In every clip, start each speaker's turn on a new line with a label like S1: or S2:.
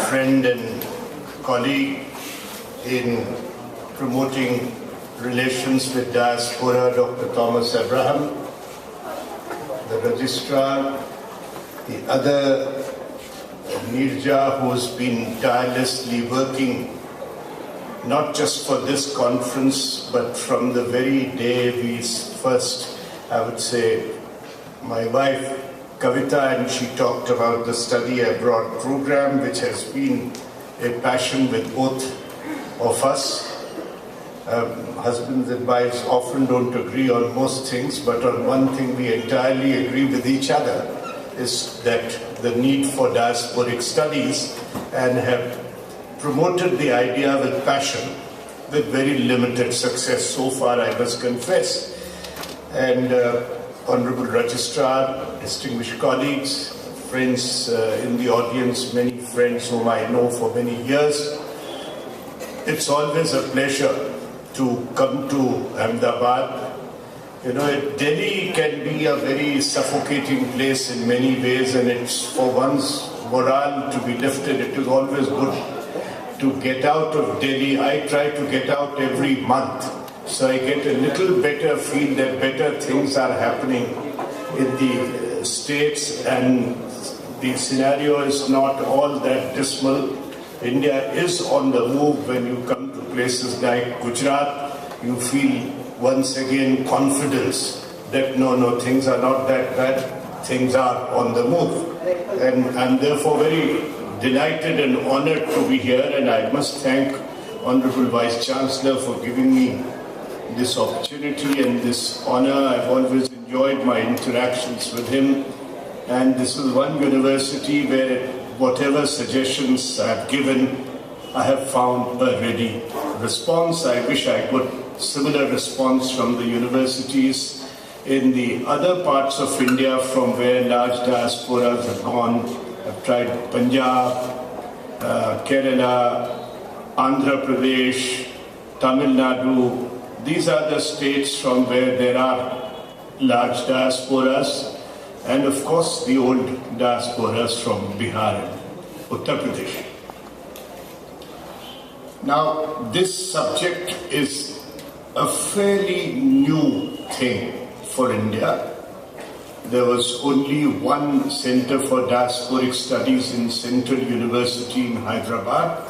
S1: friend and colleague in promoting relations with diaspora, Dr. Thomas Abraham, the registrar, the other Nirja, who has been tirelessly working not just for this conference, but from the very day we first, I would say, my wife Kavita, and she talked about the study abroad program, which has been a passion with both of us. Husbands and wives often don't agree on most things, but on one thing we entirely agree with each other, is that the need for diasporic studies, and have promoted the idea with passion, with very limited success so far, I must confess. And Honorable Registrar, distinguished colleagues, friends in the audience, many friends whom I know for many years, it's always a pleasure to come to Ahmedabad. You know, Delhi can be a very suffocating place in many ways, and it's for one's morale to be lifted. It is always good to get out of Delhi. I try to get out every month, so I get a little better feel that better things are happening in the states, and the scenario is not all that dismal. India is on the move. When you come to places like Gujarat, you feel once again confidence that no, things are not that bad, things are on the move. And I'm therefore very delighted and honored to be here, and I must thank Honorable Vice Chancellor for giving me this opportunity and this honor. I've always enjoyed my interactions with him, and this is one university where whatever suggestions I've given, I have found a ready response. I wish I could similar response from the universities in the other parts of India from where large diasporas have gone. I've tried Punjab, Kerala, Andhra Pradesh, Tamil Nadu. These are the states from where there are large diasporas, and of course the old diasporas from Bihar and Uttar Pradesh. Now, this subject is a fairly new thing for India. There was only one Center for Diasporic Studies in Central University in Hyderabad,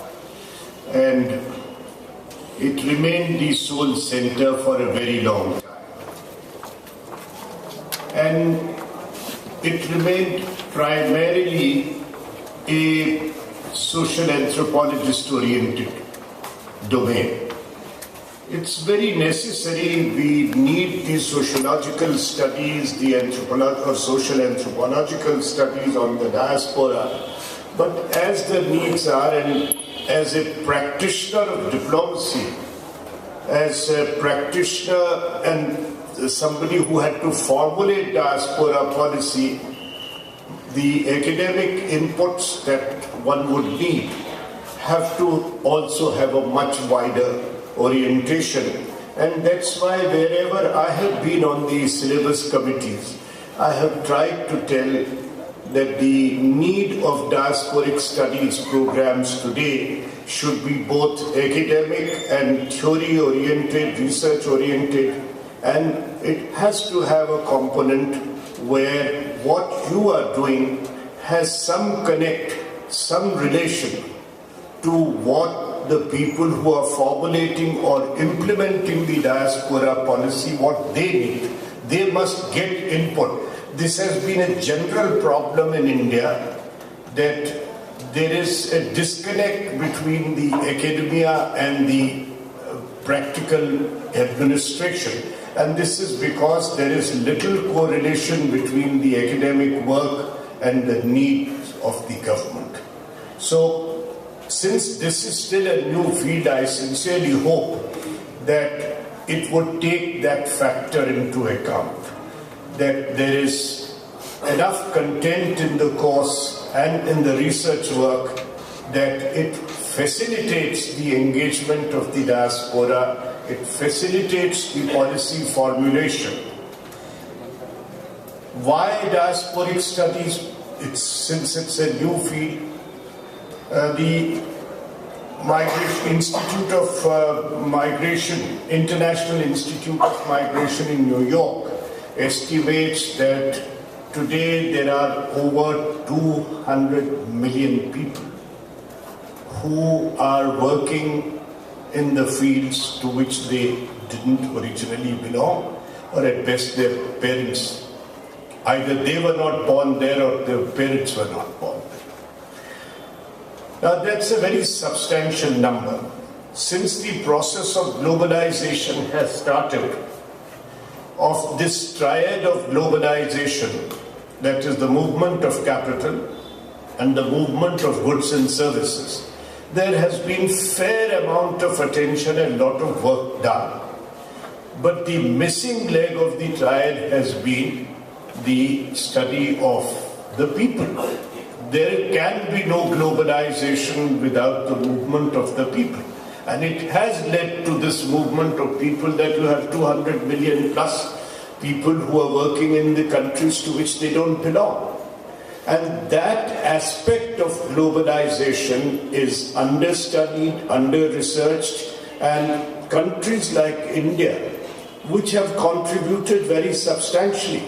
S1: and it remained the sole center for a very long time. And it remained primarily a social anthropologist oriented domain. It's very necessary. We need the sociological studies, the anthropological or social anthropological studies on the diaspora. But as the needs are, and as a practitioner of diplomacy, as a practitioner and somebody who had to formulate diaspora policy, the academic inputs that one would need have to also have a much wider orientation. And that's why wherever I have been on the syllabus committees, I have tried to tell that the need of diasporic studies programs today should be both academic and theory-oriented, research-oriented, and it has to have a component where what you are doing has some connect, some relation to what the people who are formulating or implementing the diaspora policy, what they need. They must get input. This has been a general problem in India, that there is a disconnect between the academia and the practical administration. And this is because there is little correlation between the academic work and the needs of the government. So, since this is still a new field, I sincerely hope that it would take that factor into account, that there is enough content in the course and in the research work that it facilitates the engagement of the diaspora, it facilitates the policy formulation. Why diasporic studies? Since it's a new field, The International Institute of Migration in New York estimates that today there are over 200 million people who are working in the fields to which they didn't originally belong, or at best their parents, either they were not born there or their parents were not born there. Now that's a very substantial number. Since the process of globalization has started, of this triad of globalization, that is the movement of capital and the movement of goods and services, there has been fair amount of attention and lot of work done. But the missing leg of the triad has been the study of the people. There can be no globalization without the movement of the people. And it has led to this movement of people that you have 200 million plus people who are working in the countries to which they don't belong. And that aspect of globalization is understudied, under-researched, and countries like India, which have contributed very substantially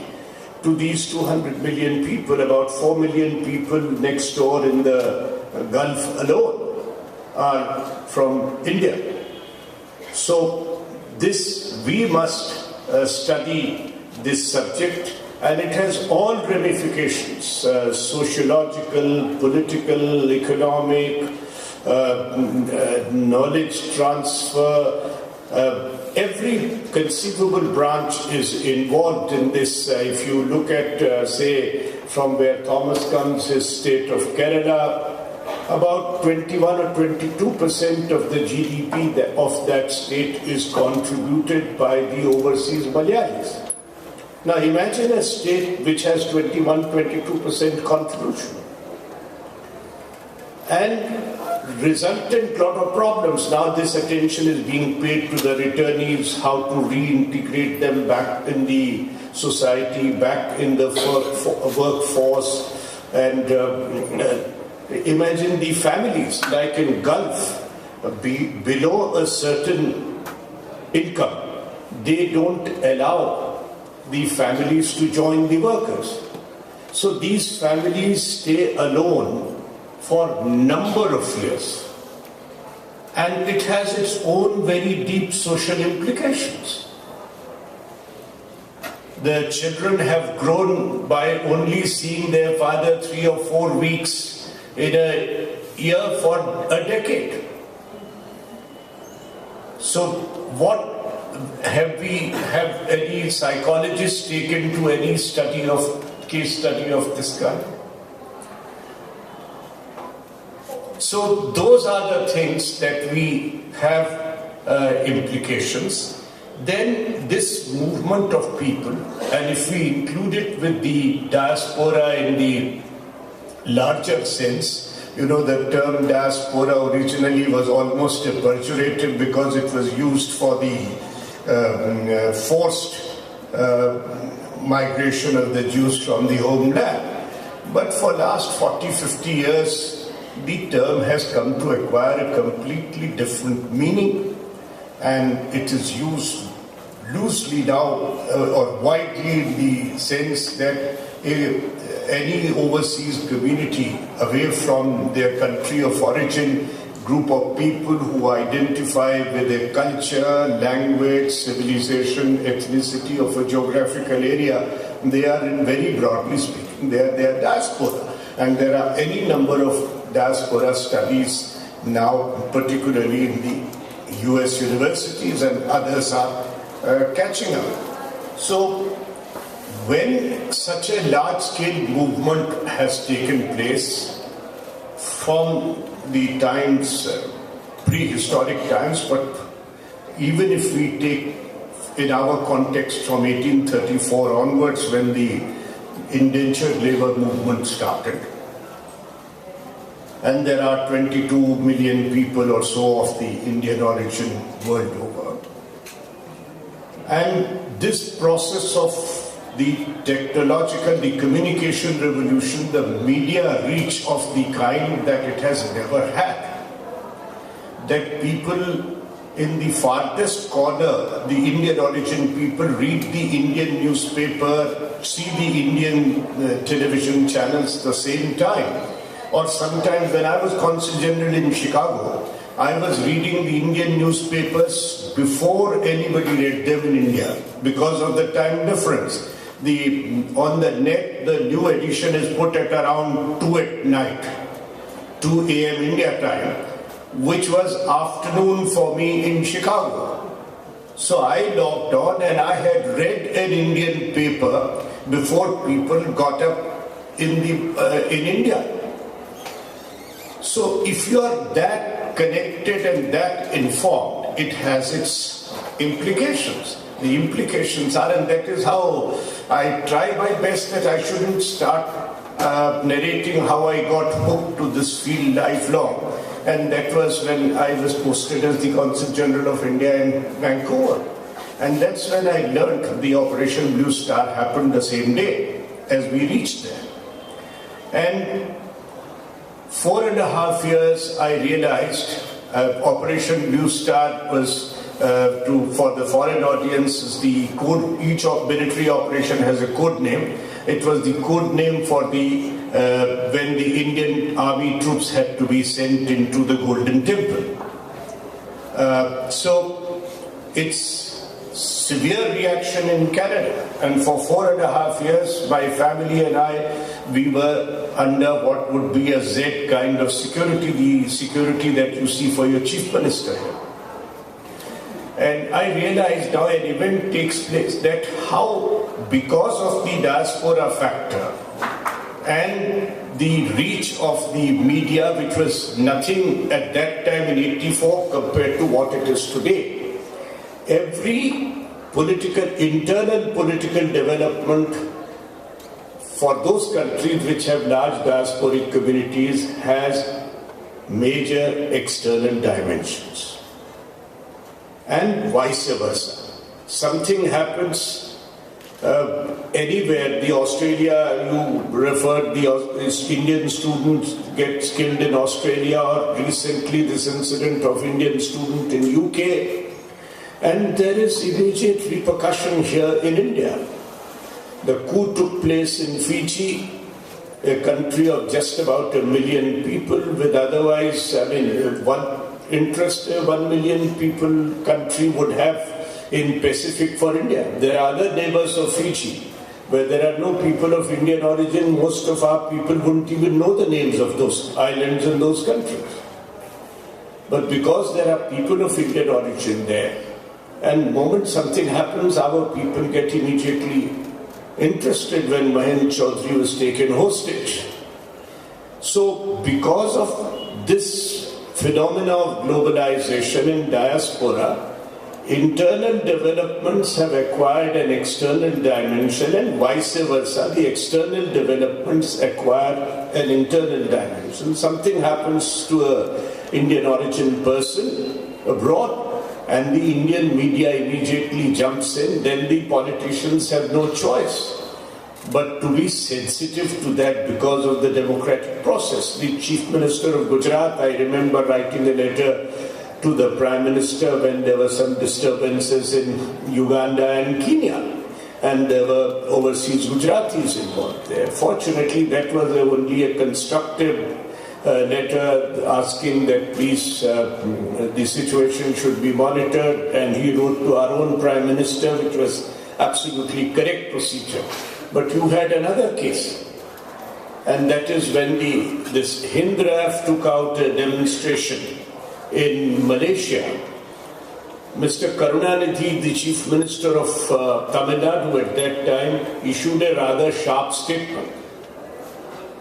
S1: to these 200 million people, about 4 million people next door in the Gulf alone are from India. So we must study this subject, and it has all ramifications, sociological, political, economic, knowledge transfer. Every conceivable branch is involved in this. If you look at, say, from where Thomas comes, his state of Kerala, about 21 or 22% of the GDP of that state is contributed by the overseas Malayalis. Now imagine a state which has 21-22% contribution, and resultant lot of problems. Now this attention is being paid to the returnees, how to reintegrate them back in the society, back in the workforce, and imagine the families like in Gulf, below a certain income, they don't allow the families to join the workers. So these families stay alone for number of years. And it has its own very deep social implications. The children have grown by only seeing their father 3 or 4 weeks in a year for a decade. So what have any psychologists taken to any case study of this kind? So those are the things that we have implications. Then this movement of people, and if we include it with the diaspora in the larger sense, you know, the term diaspora originally was almost a pejorative because it was used for the forced migration of the Jews from the homeland. But for last 40-50 years, the term has come to acquire a completely different meaning, and it is used loosely now or widely in the sense that any overseas community away from their country of origin, group of people who identify with a culture, language, civilization, ethnicity of a geographical area, they are, in very broadly speaking, they are diaspora. And there are any number of diaspora studies now, particularly in the US universities, and others are catching up. So when such a large-scale movement has taken place from the times, prehistoric times, but even if we take in our context from 1834 onwards, when the indentured labor movement started, and there are 22 million people or so of the Indian origin world over. And this process of the technological, the communication revolution, the media reach of the kind that it has never had. That people in the farthest corner, the Indian origin people, read the Indian newspaper, see the Indian television channels at the same time. Or sometimes when I was Consul General in Chicago, I was reading the Indian newspapers before anybody read them in India because of the time difference. On the net, the new edition is put at around 2 at night, 2 a.m. India time, which was afternoon for me in Chicago. So I logged on and I had read an Indian paper before people got up in India. So if you are that connected and that informed, it has its implications. The implications are, and that is how I try my best that I shouldn't start narrating how I got hooked to this field lifelong. And that was when I was posted as the Consul General of India in Vancouver. And that's when I learned the Operation Blue Star happened the same day as we reached there. And 4.5 years I realized Operation Blue Star was, for the foreign audience, the code, each military operation has a code name. It was the code name for the when the Indian army troops had to be sent into the Golden Temple. So it's severe reaction in Canada, and for 4.5 years my family and we were under what would be a Z kind of security, the security that you see for your chief minister here. And I realized now an event takes place that how, because of the diaspora factor and the reach of the media, which was nothing at that time in '84 compared to what it is today, every internal political development for those countries which have large diasporic communities has major external dimensions. And vice versa. Something happens anywhere. The Australia, you referred, the Indian student gets killed in Australia, or recently this incident of Indian student in UK. And there is immediate repercussion here in India. The coup took place in Fiji, a country of just about 1 million people, with otherwise, 1 million people country would have in Pacific for India. There are other neighbors of Fiji where there are no people of Indian origin. Most of our people wouldn't even know the names of those islands and those countries. But because there are people of Indian origin there, and the moment something happens, our people get immediately interested. When Mahen Chaudhary was taken hostage. So because of this phenomena of globalization and diaspora, internal developments have acquired an external dimension, and vice versa, the external developments acquire an internal dimension. Something happens to an Indian origin person abroad, and the Indian media immediately jumps in, then the politicians have no choice but to be sensitive to that because of the democratic process. The Chief Minister of Gujarat, I remember writing a letter to the Prime Minister when there were some disturbances in Uganda and Kenya, and there were overseas Gujaratis involved there. Fortunately, that was only a constructive letter asking that please the situation should be monitored, and he wrote to our own Prime Minister, which was absolutely correct procedure. But you had another case, and that is when this Hindraf took out a demonstration in Malaysia. Mr. Karunanidhi, the Chief Minister of Tamil Nadu at that time, issued a rather sharp statement.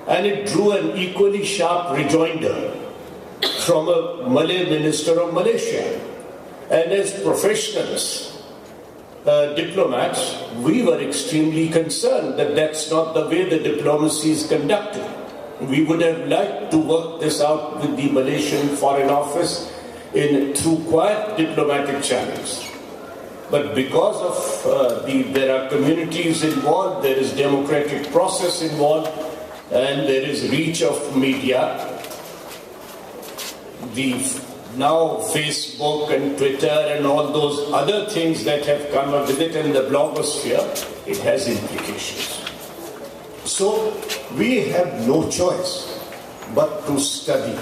S1: And it drew an equally sharp rejoinder from a Malay minister of Malaysia. And as professionals, diplomats, we were extremely concerned that that's not the way the diplomacy is conducted. We would have liked to work this out with the Malaysian Foreign Office through quiet diplomatic channels. But because of there are communities involved, there is democratic process involved, and there is reach of media, now Facebook and Twitter and all those other things that have come up with it, and the blogosphere, it has implications. So we have no choice but to study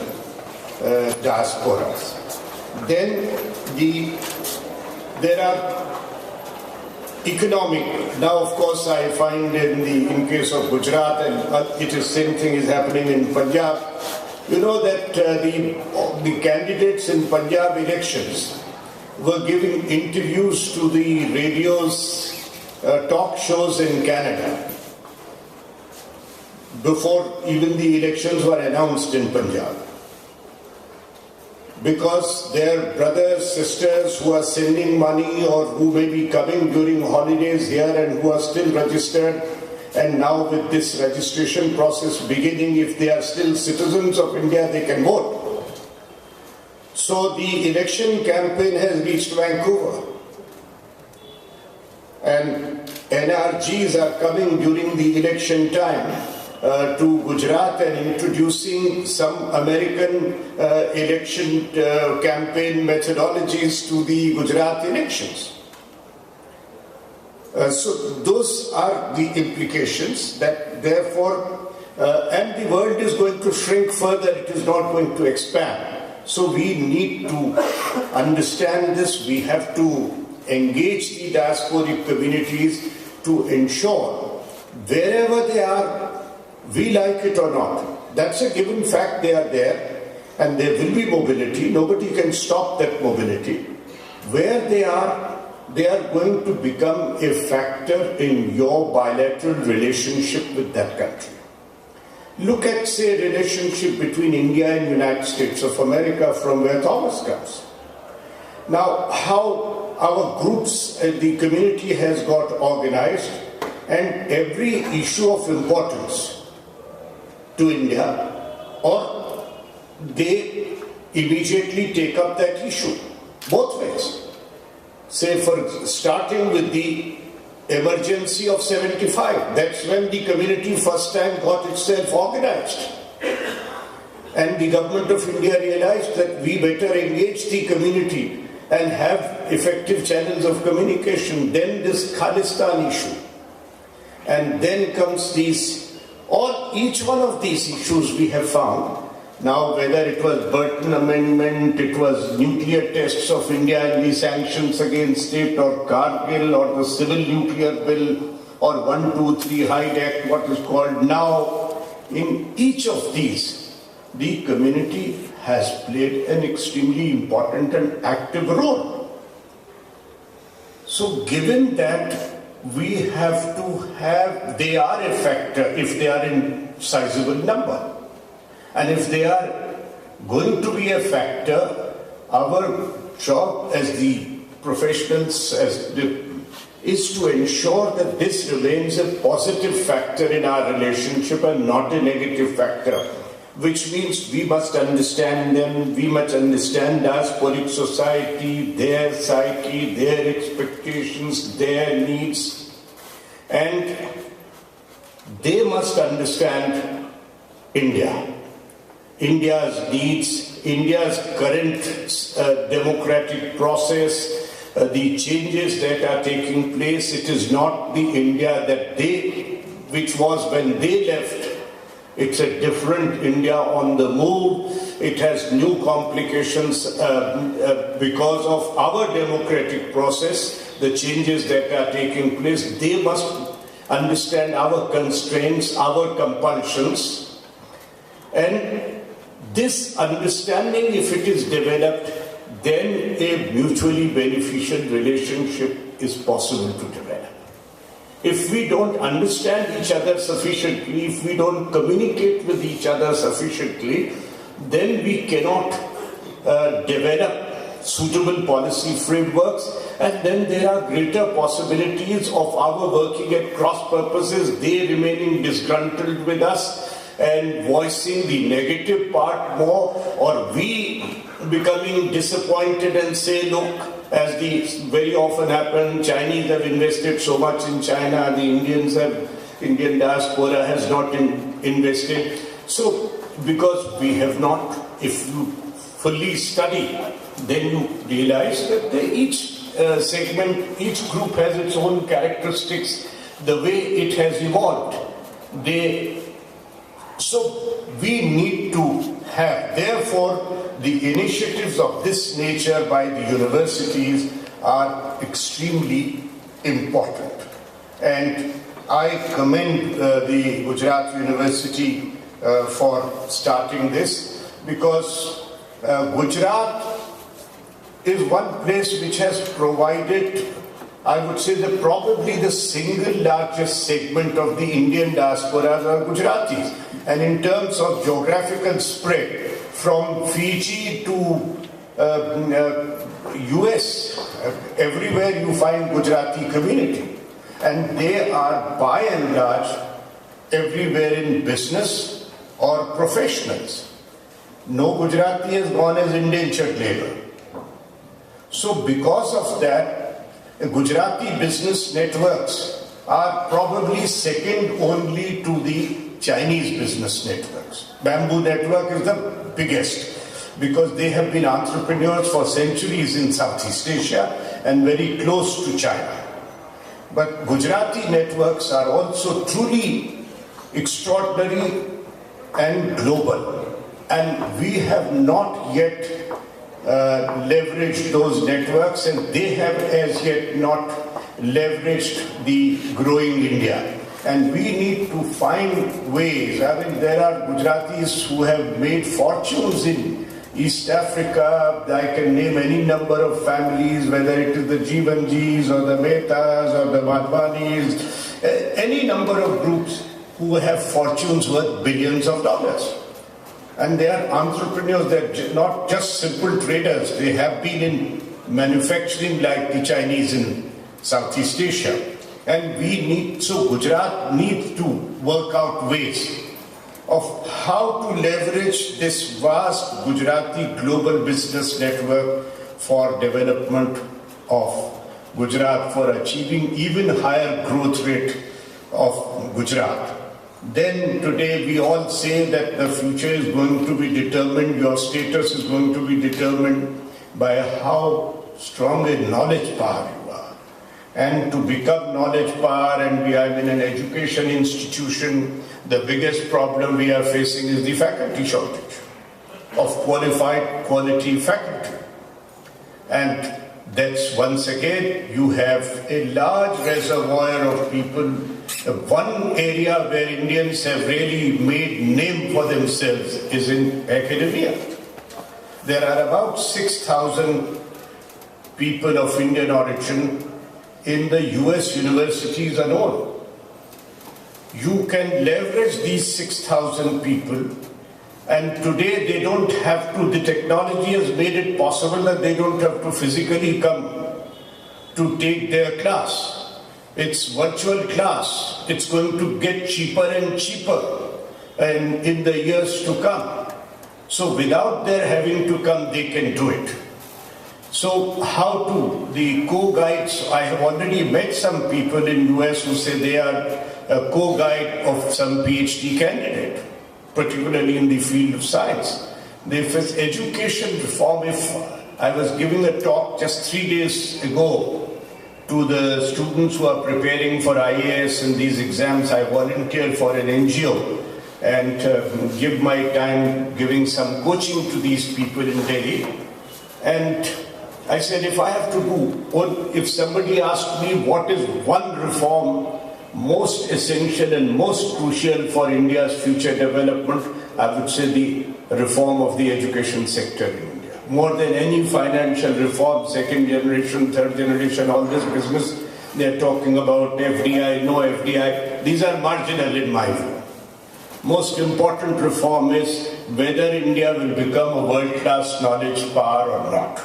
S1: diasporas. Then there are economic. Now, of course, I find in case of Gujarat, and it is same thing is happening in Punjab. You know that the candidates in Punjab elections were giving interviews to the radio's talk shows in Canada before even the elections were announced in Punjab. Because their brothers, sisters who are sending money or who may be coming during holidays here and who are still registered, and now with this registration process beginning, if they are still citizens of India, they can vote. So the election campaign has reached Vancouver. And NRGs are coming during the election time to Gujarat and introducing some American election campaign methodologies to the Gujarat elections. So those are the implications that therefore, and the world is going to shrink further, it is not going to expand. So we need to understand this, we have to engage the diasporic communities to ensure wherever they are, we like it or not, that's a given fact, they are there, and there will be mobility, nobody can stop that mobility. Where they are going to become a factor in your bilateral relationship with that country. Look at, say, a relationship between India and United States of America, from where Thomas comes. Now, how our groups, the community has got organized, and every issue of importance to India, or they immediately take up that issue, both ways. Say, for starting with the emergency of 75, that's when the community first time got itself organized. And the government of India realized that we better engage the community and have effective channels of communication. Then this Khalistan issue. And then comes each one of these issues we have found. Now, whether it was Burton Amendment, it was nuclear tests of India and the sanctions against it, or Kargil, or the Civil Nuclear Bill, or 123 Hyde Act, what is called now, in each of these, the community has played an extremely important and active role. So, given that we have to have, they are a factor if they are in sizable number. And if they are going to be a factor, our job as the professionals is to ensure that this remains a positive factor in our relationship and not a negative factor, which means we must understand them, we must understand diasporic society, their psyche, their expectations, their needs, and they must understand India. India's needs, India's current democratic process, the changes that are taking place. It is not the India that which was when they left. It's a different India on the move. It has new complications because of our democratic process, the changes that are taking place. They must understand our constraints, our compulsions, and this understanding, if it is developed, then a mutually beneficial relationship is possible to develop. If we don't understand each other sufficiently, if we don't communicate with each other sufficiently, then we cannot develop suitable policy frameworks, and then there are greater possibilities of our working at cross purposes, they remaining disgruntled with us and voicing the negative part more, or we becoming disappointed and say, look, as the very often happen, Chinese have invested so much in China, the Indian diaspora has not invested. So, because we have not, if you fully study, then you realize that each segment, each group has its own characteristics, the way it has evolved. So we need to have, therefore, the initiatives of this nature by the universities are extremely important. And I commend the Gujarat University for starting this, because Gujarat is one place which has provided, I would say, probably the single largest segment of the Indian diaspora are Gujaratis. And in terms of geographical spread, from Fiji to US, everywhere you find Gujarati community. And they are by and large everywhere in business or professionals. No Gujarati has gone as indentured labor. So because of that, Gujarati business networks are probably second only to the Chinese business networks. Bamboo network is the biggest because they have been entrepreneurs for centuries in Southeast Asia and very close to China. But Gujarati networks are also truly extraordinary and global. And we have not yet leveraged those networks, and they have as yet not leveraged the growing India. And we need to find ways. I mean, there are Gujaratis who have made fortunes in East Africa. I can name any number of families, whether it is the Jivanjis or the Mehtas or the Madhvanis, any number of groups who have fortunes worth billions of dollars. And they are entrepreneurs, they're not just simple traders, they have been in manufacturing like the Chinese in Southeast Asia. And so Gujarat needs to work out ways of how to leverage this vast Gujarati global business network for development of Gujarat, for achieving even higher growth rate of Gujarat. Then today we all say that the future is going to be determined, your status is going to be determined by how strong a knowledge power you are. And to become knowledge power, and we are in an education institution, the biggest problem we are facing is the faculty shortage of qualified quality faculty. And that's once again, you have a large reservoir of people. One area where Indians have really made name for themselves is in academia. There are about 6,000 people of Indian origin in the US universities alone. You can leverage these 6,000 people, and today they don't have to, the technology has made it possible that they don't have to physically come to take their class. It's virtual class. It's going to get cheaper and cheaper and in the years to come. So without their having to come, they can do it. So how to, the co-guides, I have already met some people in US who say they are a co-guide of some PhD candidate, particularly in the field of science. If it's education reform, if I was giving a talk just 3 days ago to the students who are preparing for IAS and these exams, I volunteered for an NGO and give my time giving some coaching to these people in Delhi. And I said, if I have to do, or if somebody asked me what is one reform most essential and most crucial for India's future development, I would say the reform of the education sector in India. More than any financial reform, second generation, third generation, all this business, they're talking about FDI, no FDI. These are marginal in my view. Most important reform is whether India will become a world-class knowledge power or not.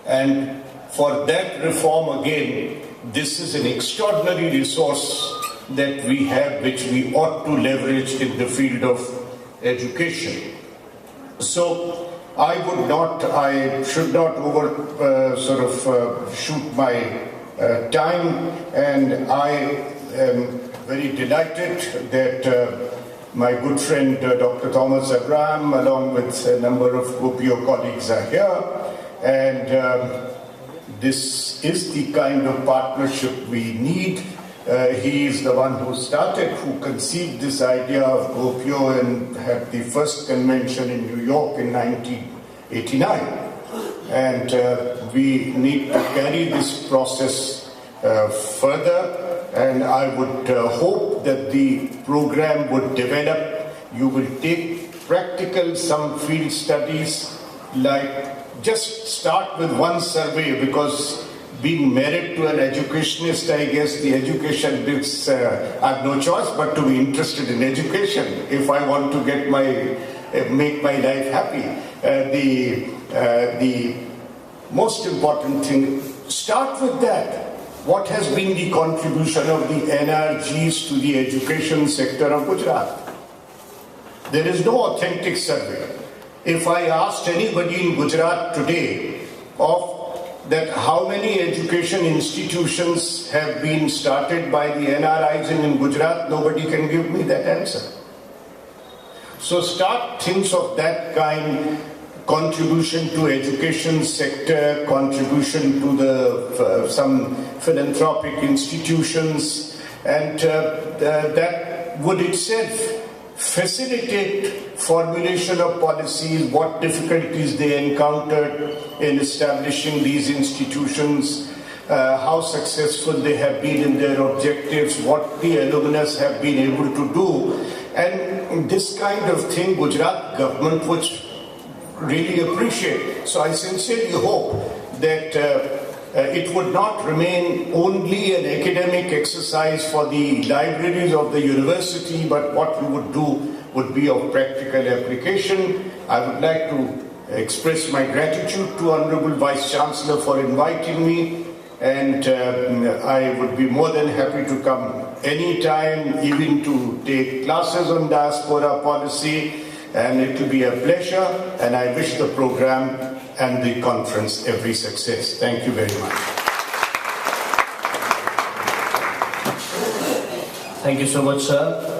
S1: And for that reform, again, this is an extraordinary resource that we have, which we ought to leverage in the field of education. So I should not shoot my time, and I am very delighted that my good friend Dr. Thomas Abraham, along with a number of GOPIO colleagues, are here, and this is the kind of partnership we need. He is the one who conceived this idea of GOPIO and had the first convention in New York in 1989. And we need to carry this process further. And I would hope that the program would develop. You will take some field studies, like just start with one survey, because being married to an educationist, I guess the education bits, I have no choice but to be interested in education if I want to make my life happy. The most important thing, start with that. What has been the contribution of the NRGs to the education sector of Gujarat? There is no authentic survey. If I asked anybody in Gujarat today that how many education institutions have been started by the NRIs in Gujarat, nobody can give me that answer. So start things of that kind. Contribution to education sector, contribution to some philanthropic institutions, and that would itself facilitate formulation of policies, what difficulties they encountered in establishing these institutions, how successful they have been in their objectives, what the alumnus have been able to do. And this kind of thing Gujarat government would really appreciate. So I sincerely hope that it would not remain only an academic exercise for the libraries of the university, but what we would do would be of practical application. I would like to express my gratitude to Honorable Vice Chancellor for inviting me, and I would be more than happy to come anytime, even to take classes on diaspora policy. And it will be a pleasure, and I wish the program and the conference every success. Thank you very much.
S2: Thank you so much, sir.